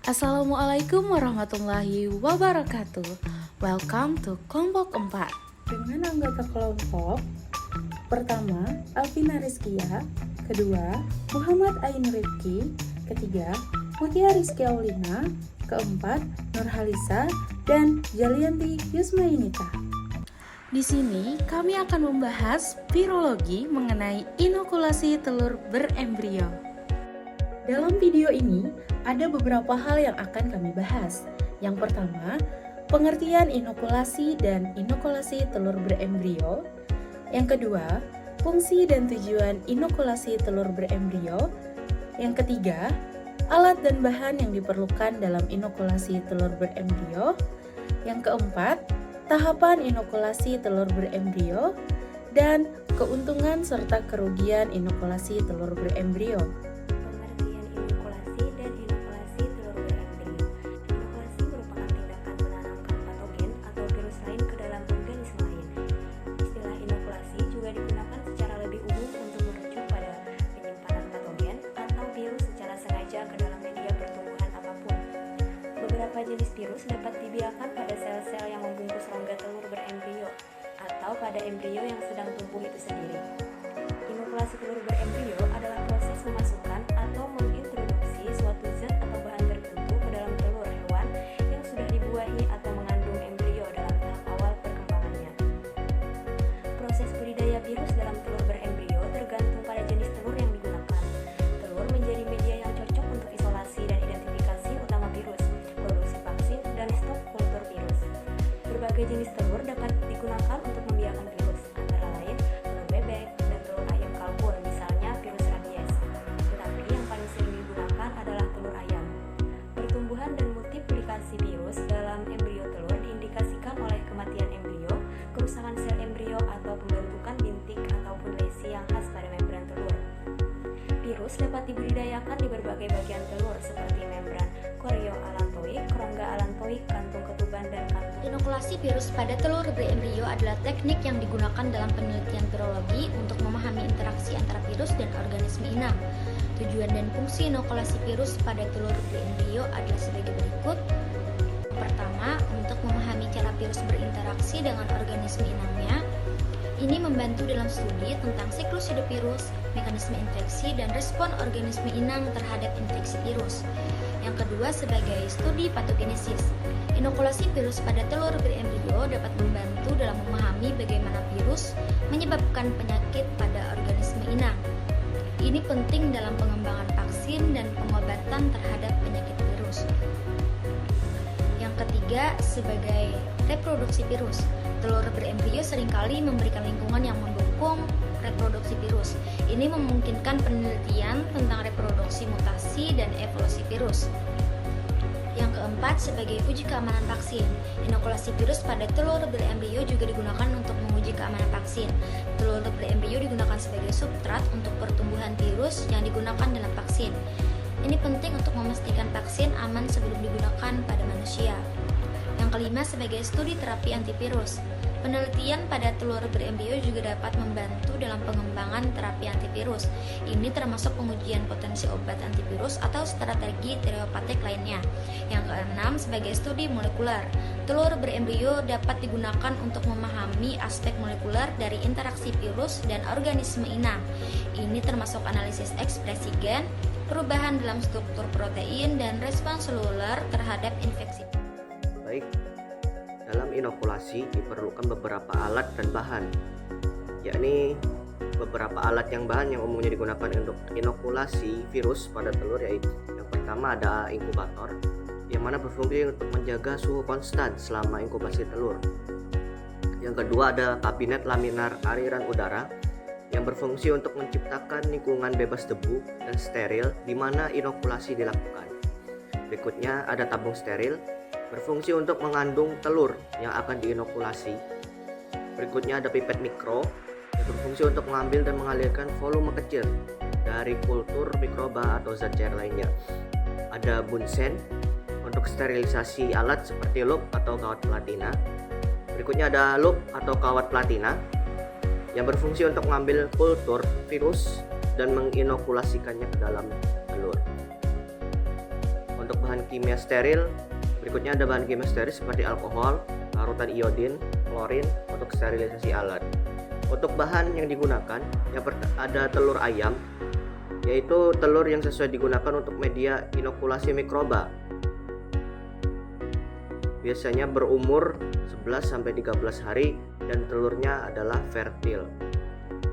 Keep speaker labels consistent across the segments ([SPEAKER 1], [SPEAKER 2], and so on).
[SPEAKER 1] Assalamualaikum warahmatullahi wabarakatuh. Welcome to kelompok 4.
[SPEAKER 2] Dengan anggota kelompok pertama Alvina Rizkia, kedua Muhammad Ain Rifki, ketiga Mutia Rizky Aulina, keempat Nurhalisa dan Jalianti Yusmainita.
[SPEAKER 1] Di sini kami akan membahas virologi mengenai inokulasi telur berembrio.
[SPEAKER 2] Dalam video ini ada beberapa hal yang akan kami bahas. Yang pertama, pengertian inokulasi dan inokulasi telur berembrio. Yang kedua, fungsi dan tujuan inokulasi telur berembrio. Yang ketiga, alat dan bahan yang diperlukan dalam inokulasi telur berembrio. Yang keempat, tahapan inokulasi telur berembrio dan keuntungan serta kerugian inokulasi telur berembrio.
[SPEAKER 3] Pengertian inokulasi dan inokulasi telur berembrio. Inokulasi merupakan tindakan menanamkan patogen atau virus lain ke dalam organisme lain. Istilah inokulasi juga digunakan secara lebih umum untuk merujuk pada penyimpanan patogen atau virus secara sengaja ke dalam media pertumbuhan apapun. Beberapa jenis virus dapat dibiarkan pada sel-sel yang membungkus rongga telur berembrio atau pada embrio yang sedang tumbuh itu sendiri. Inokulasi telur berembrio adalah proses memasukkan atau mengintroduksi suatu zat atau bahan tertentu ke dalam telur hewan yang sudah dibuahi atau mengandung embrio dalam tahap awal perkembangannya. Proses budidaya virus dalam telur berembrio tergantung pada jenis telur yang digunakan. Telur menjadi media yang cocok untuk isolasi dan identifikasi utama virus, produksi vaksin, dan stok kultur virus. Berbagai jenis telur dapat digunakan untuk membiarkan virus, antara lain telur bebek dan telur ayam kalkun, misalnya virus rabies. Tetapi yang paling sering digunakan adalah telur ayam. Pertumbuhan dan multiplikasi virus dalam embrio telur diindikasikan oleh kematian embrio, kerusakan sel embrio atau pembentukan bintik ataupun lesi yang khas pada membran telur. Virus dapat dibudidayakan di berbagai bagian telur seperti membran koreo-alantoik, rongga alantoik, kantung ketuban, dan kantung.
[SPEAKER 4] Inokulasi virus pada telur berembrio adalah teknik yang digunakan dalam penelitian virologi untuk memahami interaksi antara virus dan organisme inang. Tujuan dan fungsi inokulasi virus pada telur berembrio adalah sebagai berikut. Pertama, untuk memahami cara virus berinteraksi dengan organisme inangnya. Ini membantu dalam studi tentang siklus hidup virus, mekanisme infeksi, dan respon organisme inang terhadap infeksi virus. Yang kedua, sebagai studi patogenesis. Inokulasi virus pada telur berembrio dapat membantu dalam memahami bagaimana virus menyebabkan penyakit pada organisme inang. Ini penting dalam pengembangan vaksin dan pengobatan terhadap penyakit virus. Yang ketiga, sebagai reproduksi virus. Telur berembrio seringkali memberikan lingkungan yang mendukung reproduksi virus. Ini memungkinkan penelitian tentang reproduksi mutasi dan evolusi virus. Yang keempat, sebagai uji keamanan vaksin. Inokulasi virus pada telur berembrio juga digunakan untuk menguji keamanan vaksin. Telur berembrio digunakan sebagai substrat untuk pertumbuhan virus yang digunakan dalam vaksin. Ini penting untuk memastikan vaksin aman sebelum digunakan pada manusia. Yang kelima, sebagai studi terapi antivirus. Penelitian pada telur berembrio juga dapat membantu dalam pengembangan terapi antivirus. Ini termasuk pengujian potensi obat antivirus atau strategi terapeutik lainnya. Yang keenam, sebagai studi molekuler. Telur berembrio dapat digunakan untuk memahami aspek molekuler dari interaksi virus dan organisme inang. Ini termasuk analisis ekspresi gen, perubahan dalam struktur protein, dan respons seluler terhadap infeksi.
[SPEAKER 5] Baik, dalam inokulasi diperlukan beberapa alat dan bahan, yakni beberapa alat bahan yang umumnya digunakan untuk inokulasi virus pada telur, yaitu yang pertama ada inkubator yang mana berfungsi untuk menjaga suhu konstan selama inkubasi telur. Yang kedua ada kabinet laminar aliran udara yang berfungsi untuk menciptakan lingkungan bebas debu dan steril di mana inokulasi dilakukan. Berikutnya ada tabung steril, berfungsi untuk mengandung telur yang akan diinokulasi. Berikutnya ada pipet mikro yang berfungsi untuk mengambil dan mengalirkan volume kecil dari kultur mikroba atau zat cair lainnya. Ada bunsen untuk sterilisasi alat seperti loop atau kawat platina. Berikutnya ada loop atau kawat platina yang berfungsi untuk mengambil kultur virus dan menginokulasikannya ke dalam telur. Untuk bahan kimia steril, berikutnya ada bahan kimia steril seperti alkohol, larutan iodin, klorin untuk sterilisasi alat. Untuk bahan yang digunakan, ada telur ayam, yaitu telur yang sesuai digunakan untuk media inokulasi mikroba. Biasanya berumur 11-13 hari dan telurnya adalah fertil.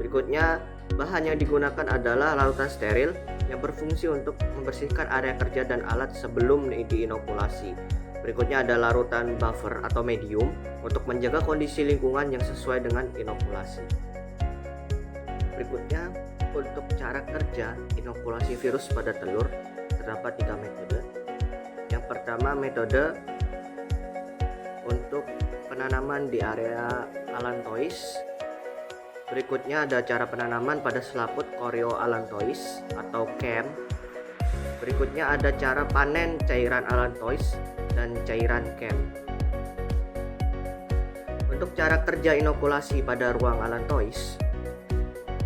[SPEAKER 5] Berikutnya, bahan yang digunakan adalah larutan steril yang berfungsi untuk membersihkan area kerja dan alat sebelum diinokulasi. Berikutnya ada larutan buffer atau medium untuk menjaga kondisi lingkungan yang sesuai dengan inokulasi. Berikutnya, untuk cara kerja inokulasi virus pada telur terdapat 3 metode. Yang pertama, metode untuk penanaman di area allantois. Berikutnya ada cara penanaman pada selaput chorioallantois atau CAM. Berikutnya ada cara panen cairan allantois dan cairan CAM. Untuk cara kerja inokulasi pada ruang allantois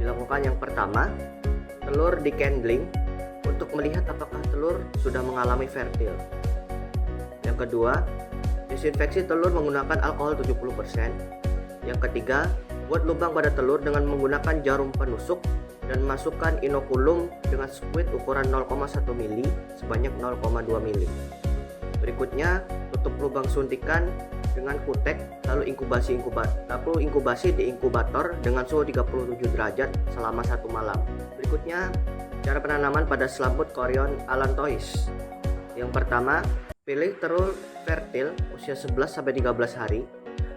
[SPEAKER 5] dilakukan yang pertama, telur di candling untuk melihat apakah telur sudah mengalami fertil. Yang kedua, disinfeksi telur menggunakan alkohol 70%. Yang ketiga, buat lubang pada telur dengan menggunakan jarum penusuk dan masukkan inokulum dengan squid ukuran 0,1 mili sebanyak 0,2 mili. Berikutnya, tutup lubang suntikan dengan kutek lalu inkubasi di inkubator dengan suhu 37 derajat selama 1 malam. Berikutnya, cara penanaman pada selaput chorion allantois. Yang pertama, pilih telur fertil usia 11-13 hari.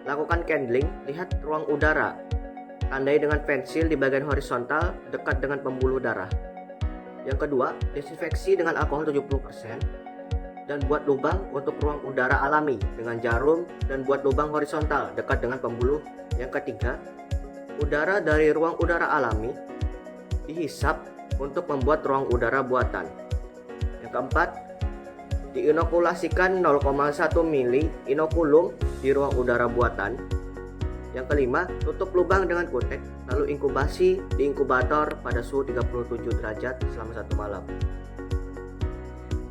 [SPEAKER 5] Lakukan candling, lihat ruang udara. Tandai dengan pensil di bagian horizontal dekat dengan pembuluh darah. Yang kedua, desinfeksi dengan alkohol 70% dan buat lubang untuk ruang udara alami dengan jarum dan buat lubang horizontal dekat dengan pembuluh. Yang ketiga, udara dari ruang udara alami dihisap untuk membuat ruang udara buatan. Yang keempat, diinokulasikan 0,1 mili inokulum di ruang udara buatan. Yang kelima, tutup lubang dengan kutek lalu inkubasi di inkubator pada suhu 37 derajat selama 1 malam.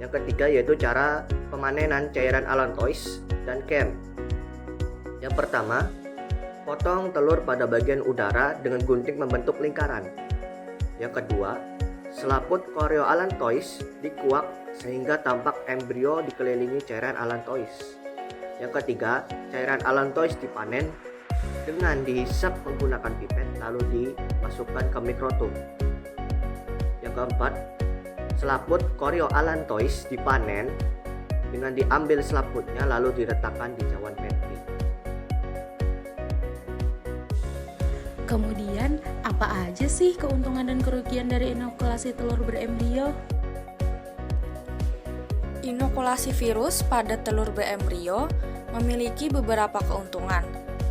[SPEAKER 5] Yang ketiga yaitu cara pemanenan cairan allantois dan CAM. Yang pertama, potong telur pada bagian udara dengan gunting membentuk lingkaran. Yang kedua, selaput chorioallantois dikuak sehingga tampak embrio dikelilingi cairan allantois. Yang ketiga, cairan allantois dipanen dengan dihisap menggunakan pipet lalu dimasukkan ke mikrotub. Yang keempat, selaput chorioallantois dipanen dengan diambil selaputnya lalu diletakkan di cawan Petri.
[SPEAKER 2] Kemudian, apa aja sih keuntungan dan kerugian dari inokulasi telur berembrio?
[SPEAKER 1] Inokulasi virus pada telur berembrio memiliki beberapa keuntungan,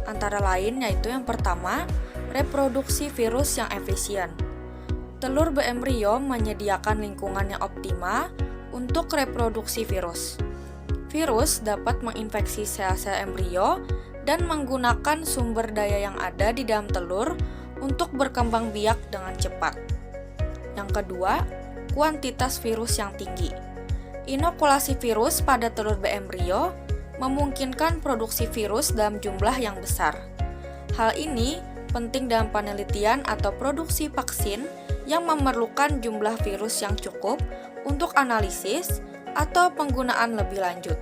[SPEAKER 1] antara lain yaitu yang pertama, reproduksi virus yang efisien. Telur berembrio menyediakan lingkungan yang optimal untuk reproduksi virus. Virus dapat menginfeksi sel-sel embrio dan menggunakan sumber daya yang ada di dalam telur untuk berkembang biak dengan cepat. Yang kedua, kuantitas virus yang tinggi. Inokulasi virus pada telur berembrio memungkinkan produksi virus dalam jumlah yang besar. Hal ini penting dalam penelitian atau produksi vaksin yang memerlukan jumlah virus yang cukup untuk analisis atau penggunaan lebih lanjut.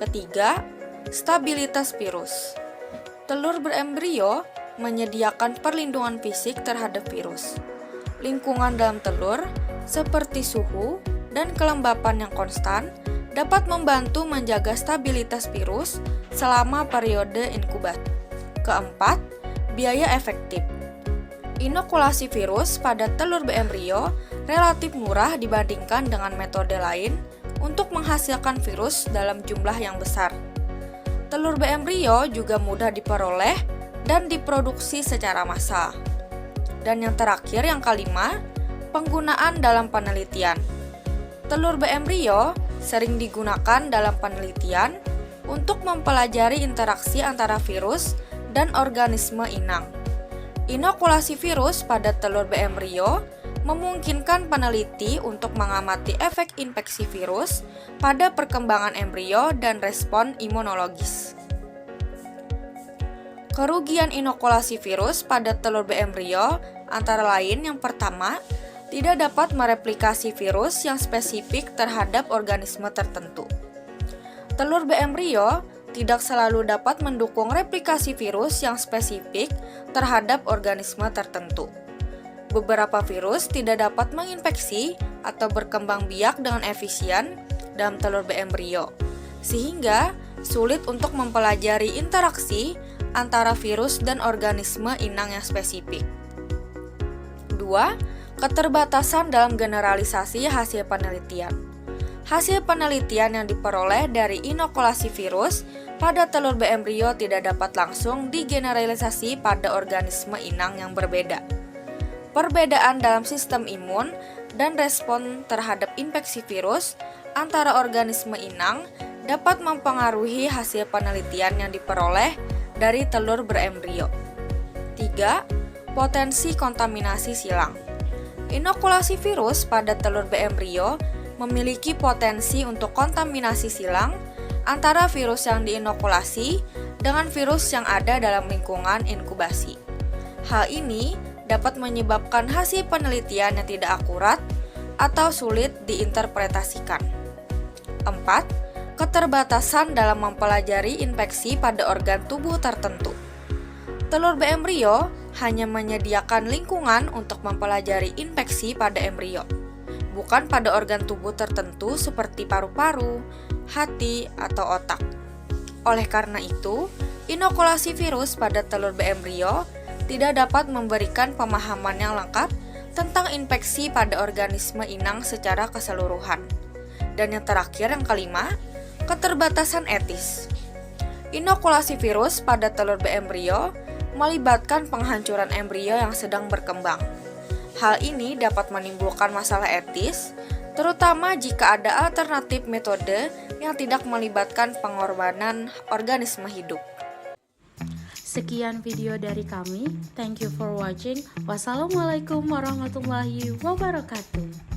[SPEAKER 1] Ketiga, stabilitas virus. Telur berembrio menyediakan perlindungan fisik terhadap virus. Lingkungan dalam telur, seperti suhu dan kelembapan yang konstan, dapat membantu menjaga stabilitas virus selama periode inkubasi. Keempat, biaya efektif. Inokulasi virus pada telur berembrio relatif murah dibandingkan dengan metode lain untuk menghasilkan virus dalam jumlah yang besar. Telur berembrio juga mudah diperoleh dan diproduksi secara massal. Dan yang terakhir, yang kelima, penggunaan dalam penelitian. Telur berembrio sering digunakan dalam penelitian untuk mempelajari interaksi antara virus dan organisme inang. Inokulasi virus pada telur beembrio memungkinkan peneliti untuk mengamati efek infeksi virus pada perkembangan embrio dan respon imunologis. Kerugian inokulasi virus pada telur beembrio antara lain yang pertama, tidak dapat mereplikasi virus yang spesifik terhadap organisme tertentu. Telur beembrio tidak selalu dapat mendukung replikasi virus yang spesifik terhadap organisme tertentu. Beberapa virus tidak dapat menginfeksi atau berkembang biak dengan efisien dalam telur beembrio, sehingga sulit untuk mempelajari interaksi antara virus dan organisme inang yang spesifik. 2. Keterbatasan dalam generalisasi hasil penelitian. Hasil penelitian yang diperoleh dari inokulasi virus pada telur beembrio tidak dapat langsung digeneralisasi pada organisme inang yang berbeda. Perbedaan dalam sistem imun dan respon terhadap infeksi virus antara organisme inang dapat mempengaruhi hasil penelitian yang diperoleh dari telur beembrio. 3. Potensi kontaminasi silang. Inokulasi virus pada telur beembrio memiliki potensi untuk kontaminasi silang antara virus yang diinokulasi dengan virus yang ada dalam lingkungan inkubasi. Hal ini dapat menyebabkan hasil penelitian yang tidak akurat atau sulit diinterpretasikan. 4. Keterbatasan dalam mempelajari infeksi pada organ tubuh tertentu. Telur beembrio hanya menyediakan lingkungan untuk mempelajari infeksi pada embrio, bukan pada organ tubuh tertentu seperti paru-paru, hati, atau otak. Oleh karena itu, inokulasi virus pada telur beembrio tidak dapat memberikan pemahaman yang lengkap tentang infeksi pada organisme inang secara keseluruhan. Dan yang terakhir, yang kelima, keterbatasan etis. Inokulasi virus pada telur beembrio melibatkan penghancuran embrio yang sedang berkembang. Hal ini dapat menimbulkan masalah etis, terutama jika ada alternatif metode yang tidak melibatkan pengorbanan organisme hidup.
[SPEAKER 2] Sekian video dari kami. Thank you for watching. Wassalamualaikum warahmatullahi wabarakatuh.